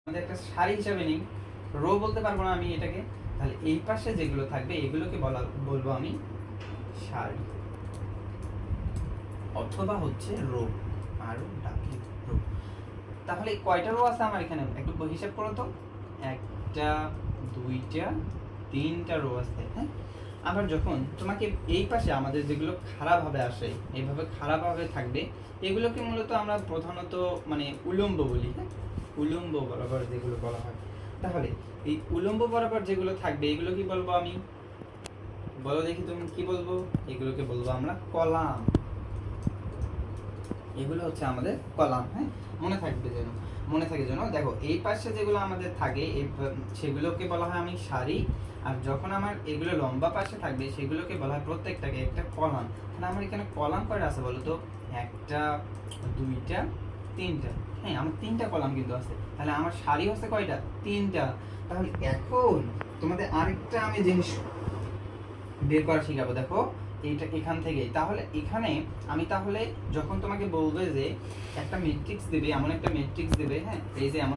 আমাদের একটা সারি হিসাবে নিই, রো বলতে পারবো না আমি এটাকে। তাহলে এই পাশে যেগুলো থাকবে এগুলোকে বলবো আমি সারি অথবা হচ্ছে রো, আর ডাব্লিউ রো। তাহলে কয়টা রো আছে আমার এখানে একটু হিসাব করো তো। একটা, দুইটা, তিনটা রো আছে, হ্যাঁ। আবার যখন তোমাকে এই পাশে আমাদের যেগুলো খারাপভাবে আসে, এইভাবে খারাপভাবে থাকবে, এগুলোকে মূলত আমরা প্রধানত মানে উলম্ব বলি, হ্যাঁ। উলম্ব বরাবর যেগুলো বলা হয়। তাহলে এই উলম্ব বরাবর যেগুলো থাকবে এগুলো কি বলবো আমি? বলো দেখি তুমি কি বলবো? এগুলোকে বলবো আমরা কলাম। এগুলো হচ্ছে আমাদের কলাম, হ্যাঁ। মনে থাকবে যেন, মনে থাকে যেন। দেখো এই পাশে যেগুলো আমাদের থাকে সেগুলোকে বলা হয় আমি সারি। আর যখন আমার এগুলো লম্বা পাশে থাকবে সেগুলোকে বলা হয় প্রত্যেকটাকে একটা কলাম। তাহলে আমার এখানে কলাম কয়টা আছে বলো তো? একটা, দুইটা, তিনটা। হ্যাঁ, আমার তিনটা কলাম কিন্তু আছে। তাহলে আমার সারি হচ্ছে কয়টা? তিনটা। তাহলে এখন তোমাদের আরেকটা আমি জিনিস বের করা শিখাবো। দেখো এইটা এখান থেকেই, তাহলে এখানে আমি তাহলে যখন তোমাকে বলবে যে একটা ম্যাট্রিক্স দেবে, এমন একটা ম্যাট্রিক্স দেবে, হ্যাঁ, এই যে